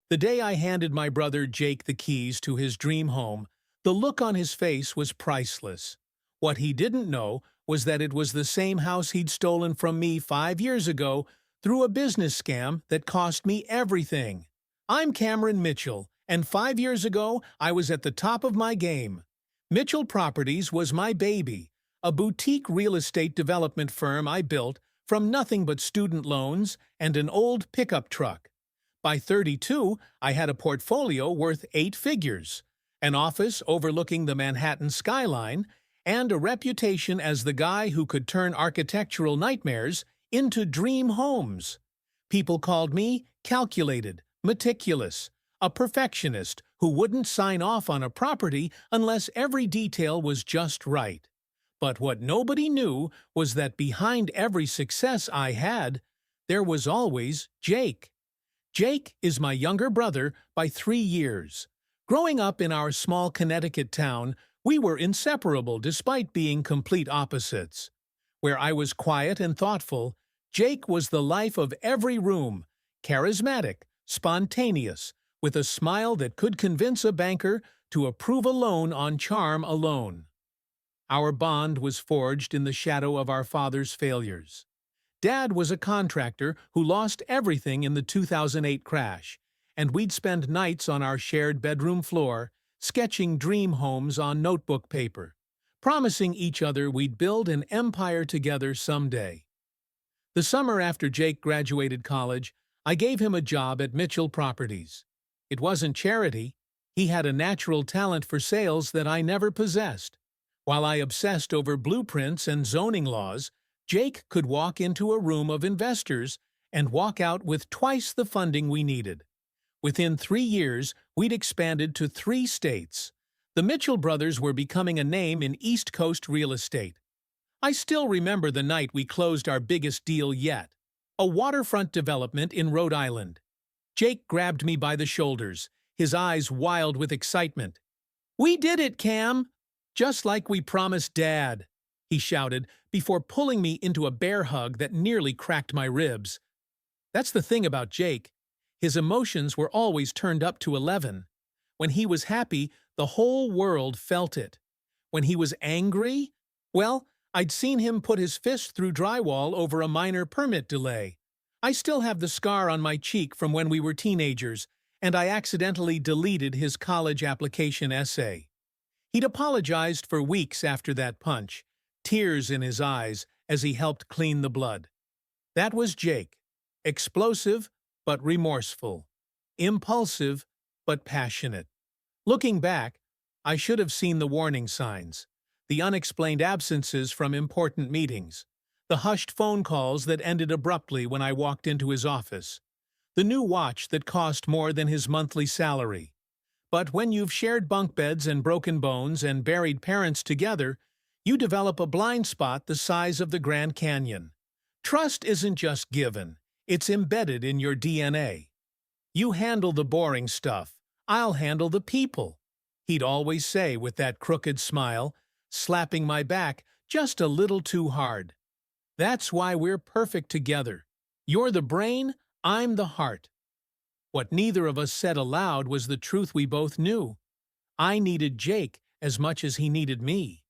The day I handed my brother Jake the keys to his dream home, the look on his face was priceless. What he didn't know was that it was the same house he'd stolen from me 5 years ago through a business scam that cost me everything. I'm Cameron Mitchell, and 5 years ago I was at the top of my game. Mitchell Properties was my baby, a boutique real estate development firm I built from nothing but student loans and an old pickup truck. By 32, I had a portfolio worth 8 figures, an office overlooking the Manhattan skyline, and a reputation as the guy who could turn architectural nightmares into dream homes. People called me calculated, meticulous, a perfectionist who wouldn't sign off on a property unless every detail was just right. But what nobody knew was that behind every success I had, there was always Jake. Jake is my younger brother by 3 years. Growing up in our small Connecticut town, we were inseparable despite being complete opposites. Where I was quiet and thoughtful, Jake was the life of every room, charismatic, spontaneous, with a smile that could convince a banker to approve a loan on charm alone. Our bond was forged in the shadow of our father's failures. Dad was a contractor who lost everything in the 2008 crash, and we'd spend nights on our shared bedroom floor, sketching dream homes on notebook paper, promising each other we'd build an empire together someday. The summer after Jake graduated college, I gave him a job at Mitchell Properties. It wasn't charity. He had a natural talent for sales that I never possessed. While I obsessed over blueprints and zoning laws, Jake could walk into a room of investors and walk out with twice the funding we needed. Within 3 years, we'd expanded to 3 states. The Mitchell brothers were becoming a name in East Coast real estate. I still remember the night we closed our biggest deal yet, a waterfront development in Rhode Island. Jake grabbed me by the shoulders, his eyes wild with excitement. "We did it, Cam! Just like we promised Dad," he shouted before pulling me into a bear hug that nearly cracked my ribs. That's the thing about Jake. His emotions were always turned up to 11. When he was happy, the whole world felt it. When he was angry, well, I'd seen him put his fist through drywall over a minor permit delay. I still have the scar on my cheek from when we were teenagers, and I accidentally deleted his college application essay. He'd apologized for weeks after that punch, tears in his eyes as he helped clean the blood. That was Jake. Explosive, but remorseful. Impulsive, but passionate. Looking back, I should have seen the warning signs. The unexplained absences from important meetings. The hushed phone calls that ended abruptly when I walked into his office. The new watch that cost more than his monthly salary. But when you've shared bunk beds and broken bones and buried parents together, you develop a blind spot the size of the Grand Canyon. Trust isn't just given, it's embedded in your DNA. "You handle the boring stuff, I'll handle the people," he'd always say with that crooked smile, slapping my back just a little too hard. That's why we're perfect together. You're the brain, I'm the heart. What neither of us said aloud was the truth we both knew. I needed Jake as much as he needed me.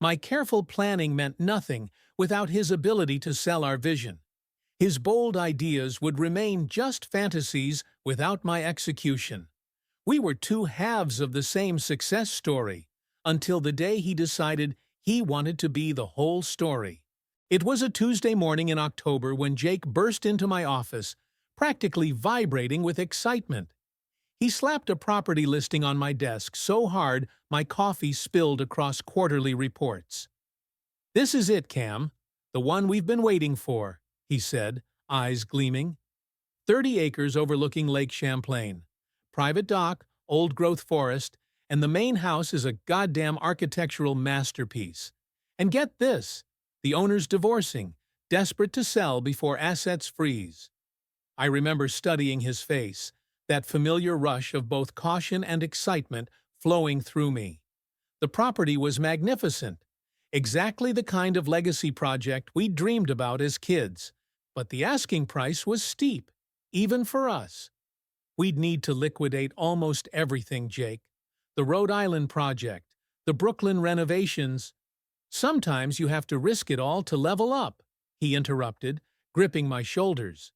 My careful planning meant nothing without his ability to sell our vision. His bold ideas would remain just fantasies without my execution. We were two halves of the same success story, until the day he decided he wanted to be the whole story. It was a Tuesday morning in October when Jake burst into my office, practically vibrating with excitement. He slapped a property listing on my desk so hard my coffee spilled across quarterly reports. "This is it, Cam, the one we've been waiting for," he said, eyes gleaming. 30 acres overlooking Lake Champlain. Private dock, old-growth forest, and the main house is a goddamn architectural masterpiece. And get this, the owner's divorcing, desperate to sell before assets freeze. I remember studying his face, that familiar rush of both caution and excitement flowing through me. The property was magnificent, exactly the kind of legacy project we dreamed about as kids, but the asking price was steep, even for us. We'd need to liquidate almost everything, Jake. The Rhode Island project, the Brooklyn renovations. Sometimes you have to risk it all to level up, he interrupted, gripping my shoulders.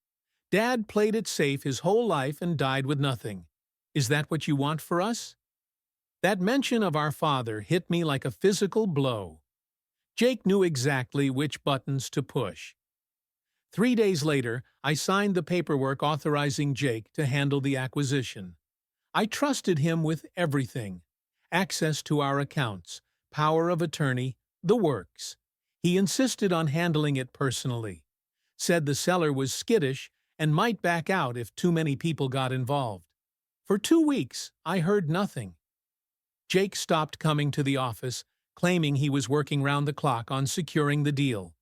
Dad played it safe his whole life and died with nothing. Is that what you want for us? That mention of our father hit me like a physical blow. Jake knew exactly which buttons to push. 3 days later, I signed the paperwork authorizing Jake to handle the acquisition. I trusted him with everything: access to our accounts, power of attorney, the works. He insisted on handling it personally, said the seller was skittish and might back out if too many people got involved. For 2 weeks, I heard nothing. Jake stopped coming to the office, claiming he was working round the clock on securing the deal.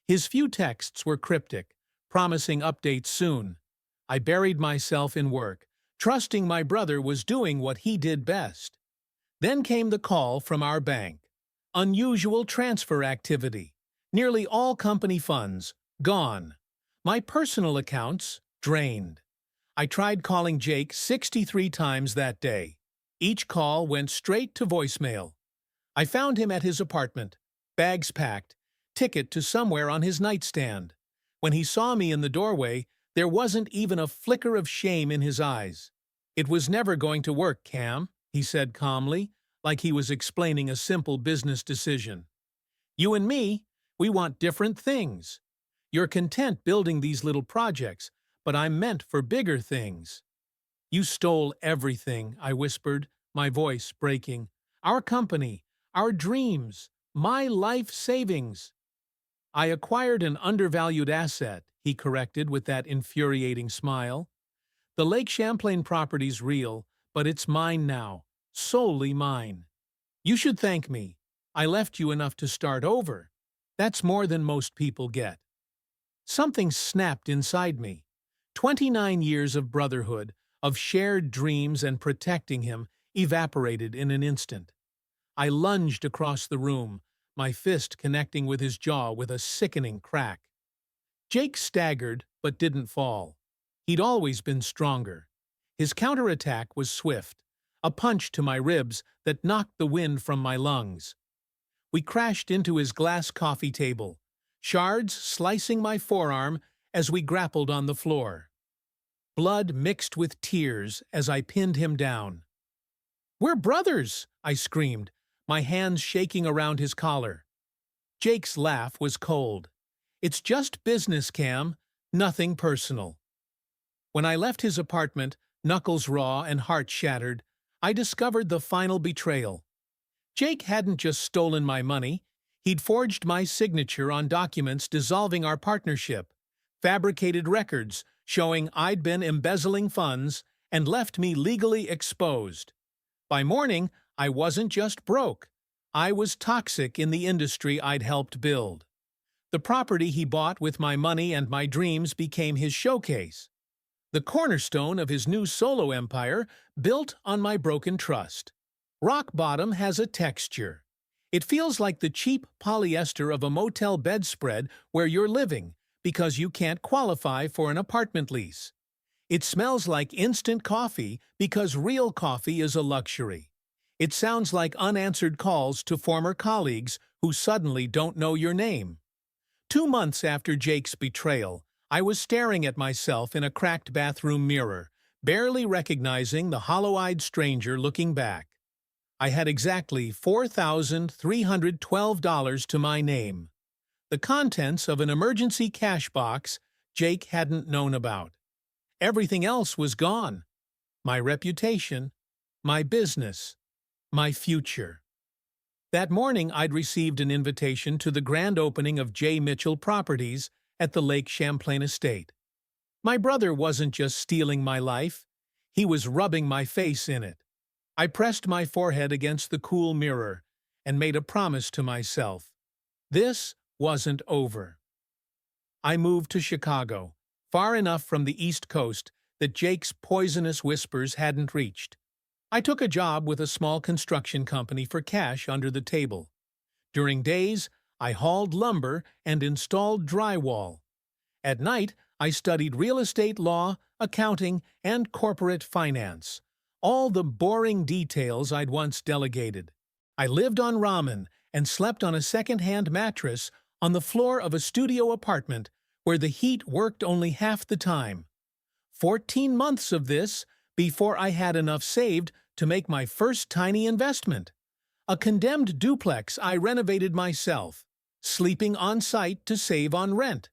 His few texts were cryptic, promising updates soon. I buried myself in work, trusting my brother was doing what he did best. Then came the call from our bank. Unusual transfer activity. Nearly all company funds gone. My personal accounts drained. I tried calling Jake 63 times that day. Each call went straight to voicemail. I found him at his apartment, bags packed, ticket to somewhere on his nightstand. When he saw me in the doorway, there wasn't even a flicker of shame in his eyes. "It was never going to work, Cam," he said calmly, like he was explaining a simple business decision. "You and me, we want different things. You're content building these little projects, but I'm meant for bigger things." "You stole everything," I whispered, my voice breaking. "Our company, our dreams, my life savings." "I acquired an undervalued asset," he corrected with that infuriating smile. "The Lake Champlain property's real, but it's mine now, solely mine. You should thank me. I left you enough to start over. That's more than most people get." Something snapped inside me. 29 years of brotherhood, of shared dreams and protecting him, evaporated in an instant. I lunged across the room, my fist connecting with his jaw with a sickening crack. Jake staggered, but didn't fall. He'd always been stronger. His counterattack was swift, a punch to my ribs that knocked the wind from my lungs. We crashed into his glass coffee table, shards slicing my forearm as we grappled on the floor. Blood mixed with tears as I pinned him down. "We're brothers!" I screamed, my hands shaking around his collar. Jake's laugh was cold. "It's just business, Cam, nothing personal." When I left his apartment, knuckles raw and heart shattered, I discovered the final betrayal. Jake hadn't just stolen my money, he'd forged my signature on documents dissolving our partnership, fabricated records showing I'd been embezzling funds, and left me legally exposed. By morning, I wasn't just broke. I was toxic in the industry I'd helped build. The property he bought with my money and my dreams became his showcase, the cornerstone of his new solo empire built on my broken trust. Rock bottom has a texture. It feels like the cheap polyester of a motel bedspread where you're living because you can't qualify for an apartment lease. It smells like instant coffee because real coffee is a luxury. It sounds like unanswered calls to former colleagues who suddenly don't know your name. 2 months after Jake's betrayal, I was staring at myself in a cracked bathroom mirror, barely recognizing the hollow-eyed stranger looking back. I had exactly $4,312 to my name, the contents of an emergency cash box Jake hadn't known about. Everything else was gone. My reputation, my business, my future. That morning, I'd received an invitation to the grand opening of J. Mitchell Properties at the Lake Champlain estate. My brother wasn't just stealing my life, he was rubbing my face in it. I pressed my forehead against the cool mirror and made a promise to myself. This wasn't over. I moved to Chicago, far enough from the East Coast that Jake's poisonous whispers hadn't reached. I took a job with a small construction company for cash under the table. During days, I hauled lumber and installed drywall. At night, I studied real estate law, accounting, and corporate finance. All the boring details I'd once delegated. I lived on ramen and slept on a second-hand mattress on the floor of a studio apartment where the heat worked only half the time. 14 months of this before I had enough saved to make my first tiny investment. A condemned duplex I renovated myself, sleeping on site to save on rent.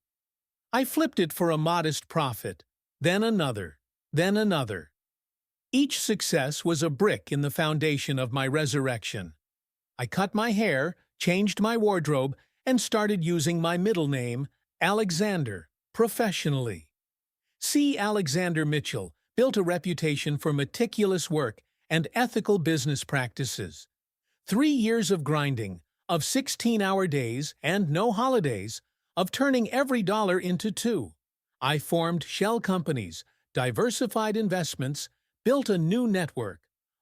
I flipped it for a modest profit, then another, then another. Each success was a brick in the foundation of my resurrection. I cut my hair, changed my wardrobe, and started using my middle name, Alexander, professionally. C. Alexander Mitchell built a reputation for meticulous work and ethical business practices. 3 years of grinding, of 16-hour days and no holidays, of turning every dollar into two. I formed shell companies, diversified investments, built a new network,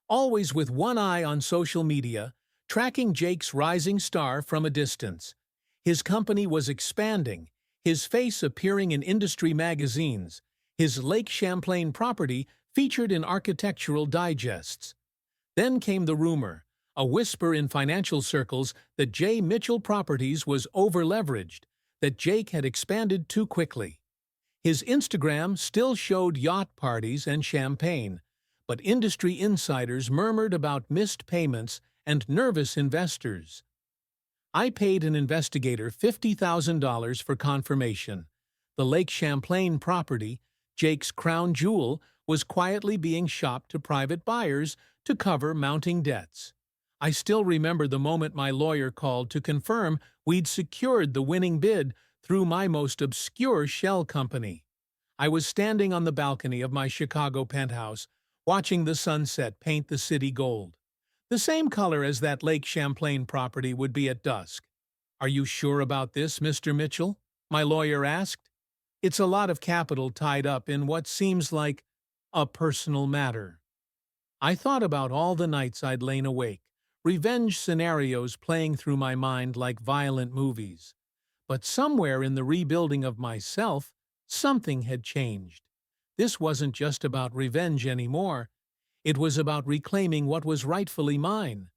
always with one eye on social media, tracking Jake's rising star from a distance. His company was expanding, his face appearing in industry magazines, his Lake Champlain property featured in architectural digests. Then came the rumor, a whisper in financial circles, that J. Mitchell Properties was over-leveraged, that Jake had expanded too quickly. His Instagram still showed yacht parties and champagne, but industry insiders murmured about missed payments and nervous investors. I paid an investigator $50,000 for confirmation. The Lake Champlain property, Jake's crown jewel, was quietly being shopped to private buyers to cover mounting debts. I still remember the moment my lawyer called to confirm we'd secured the winning bid through my most obscure shell company. I was standing on the balcony of my Chicago penthouse, watching the sunset paint the city gold. The same color as that Lake Champlain property would be at dusk. "Are you sure about this, Mr. Mitchell?" my lawyer asked. "It's a lot of capital tied up in what seems like a personal matter." I thought about all the nights I'd lain awake, revenge scenarios playing through my mind like violent movies. But somewhere in the rebuilding of myself, something had changed. This wasn't just about revenge anymore. It was about reclaiming what was rightfully mine,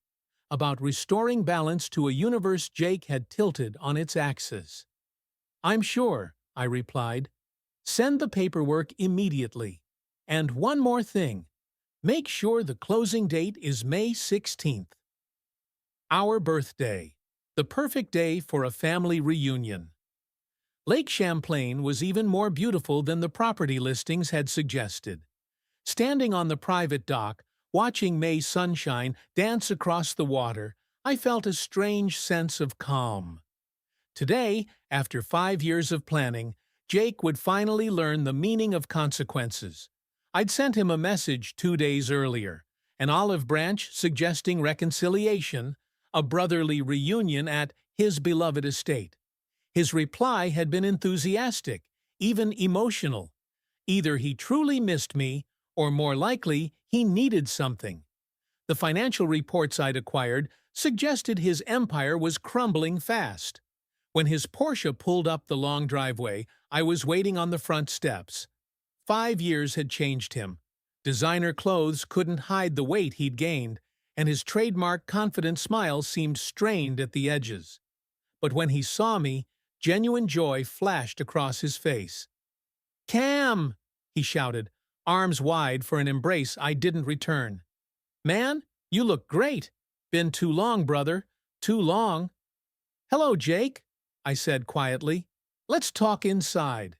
about restoring balance to a universe Jake had tilted on its axis. "I'm sure," I replied. "Send the paperwork immediately. And one more thing. Make sure the closing date is May 16th. Our birthday. The perfect day for a family reunion." Lake Champlain was even more beautiful than the property listings had suggested. Standing on the private dock, watching May sunshine dance across the water, I felt a strange sense of calm. Today, after 5 years of planning, Jake would finally learn the meaning of consequences. I'd sent him a message 2 days earlier, an olive branch suggesting reconciliation, a brotherly reunion at his beloved estate. His reply had been enthusiastic, even emotional. Either he truly missed me, or more likely, he needed something. The financial reports I'd acquired suggested his empire was crumbling fast. When his Porsche pulled up the long driveway, I was waiting on the front steps. 5 years had changed him. Designer clothes couldn't hide the weight he'd gained, and his trademark confident smile seemed strained at the edges. But when he saw me, genuine joy flashed across his face. "Cam!" he shouted, arms wide for an embrace I didn't return. "Man, you look great. Been too long, brother. Too long." "Hello, Jake," I said quietly. "Let's talk inside."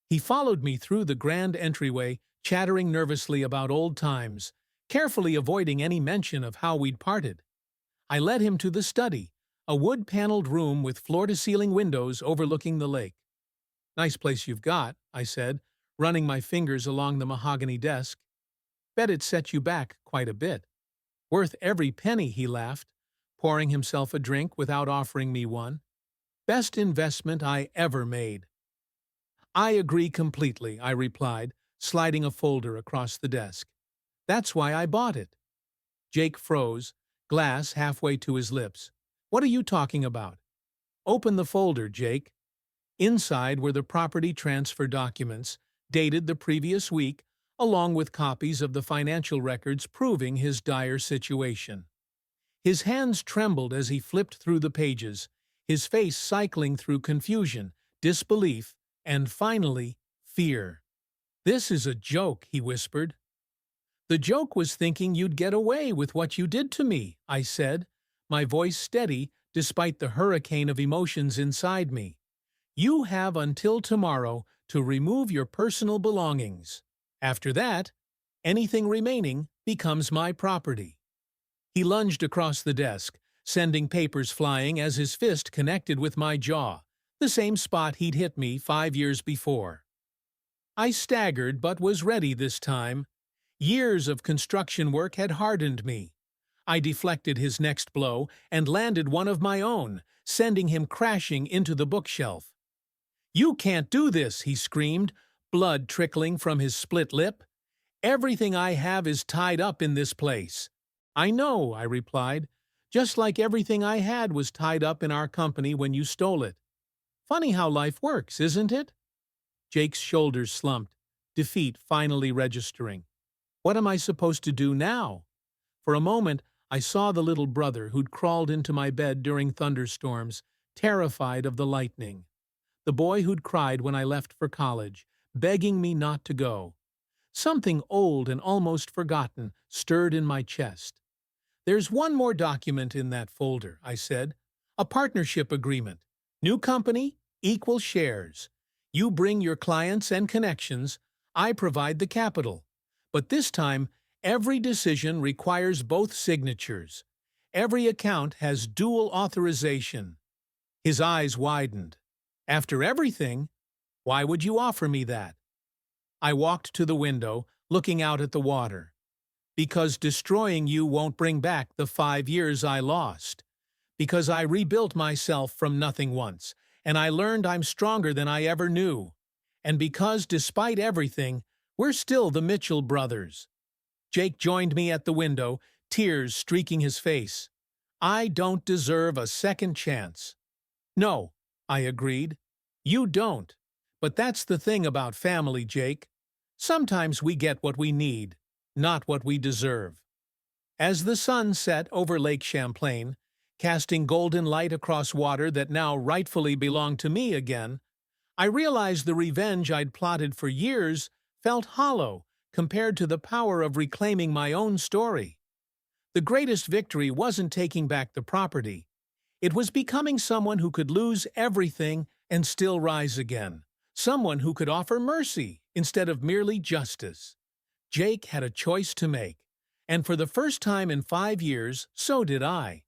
He followed me through the grand entryway, chattering nervously about old times, carefully avoiding any mention of how we'd parted. I led him to the study, a wood-paneled room with floor-to-ceiling windows overlooking the lake. "Nice place you've got," I said, running my fingers along the mahogany desk. "Bet it set you back quite a bit." "Worth every penny," he laughed, pouring himself a drink without offering me one. "Best investment I ever made." "I agree completely," I replied, sliding a folder across the desk. "That's why I bought it." Jake froze, glass halfway to his lips. "What are you talking about?" "Open the folder, Jake." Inside were the property transfer documents, dated the previous week, along with copies of the financial records proving his dire situation. His hands trembled as he flipped through the pages, his face cycling through confusion, disbelief, and finally, fear. "This is a joke," he whispered. "The joke was thinking you'd get away with what you did to me," I said, my voice steady despite the hurricane of emotions inside me. "You have until tomorrow to remove your personal belongings. After that, anything remaining becomes my property." He lunged across the desk, sending papers flying as his fist connected with my jaw, the same spot he'd hit me 5 years before. I staggered but was ready this time. Years of construction work had hardened me. I deflected his next blow and landed one of my own, sending him crashing into the bookshelf. "You can't do this," he screamed, blood trickling from his split lip. "Everything I have is tied up in this place." "I know," I replied, "just like everything I had was tied up in our company when you stole it. Funny how life works, isn't it?" Jake's shoulders slumped, defeat finally registering. What am I supposed to do now? For a moment, I saw the little brother who'd crawled into my bed during thunderstorms, terrified of the lightning. The boy who'd cried when I left for college, begging me not to go. Something old and almost forgotten stirred in my chest. "There's one more document in that folder," I said. "A partnership agreement. New company, equal shares. You bring your clients and connections, I provide the capital. But this time, every decision requires both signatures. Every account has dual authorization." His eyes widened. "After everything? Why would you offer me that?" I walked to the window, looking out at the water. "Because destroying you won't bring back the 5 years I lost. Because I rebuilt myself from nothing once, and I learned I'm stronger than I ever knew. And because, despite everything, we're still the Mitchell brothers." Jake joined me at the window, tears streaking his face. "I don't deserve a second chance." "No," I agreed. "You don't. But that's the thing about family, Jake. Sometimes we get what we need, not what we deserve." As the sun set over Lake Champlain, casting golden light across water that now rightfully belonged to me again, I realized the revenge I'd plotted for years felt hollow compared to the power of reclaiming my own story. The greatest victory wasn't taking back the property. It was becoming someone who could lose everything and still rise again. Someone who could offer mercy instead of merely justice. Jake had a choice to make, and for the first time in 5 years, so did I.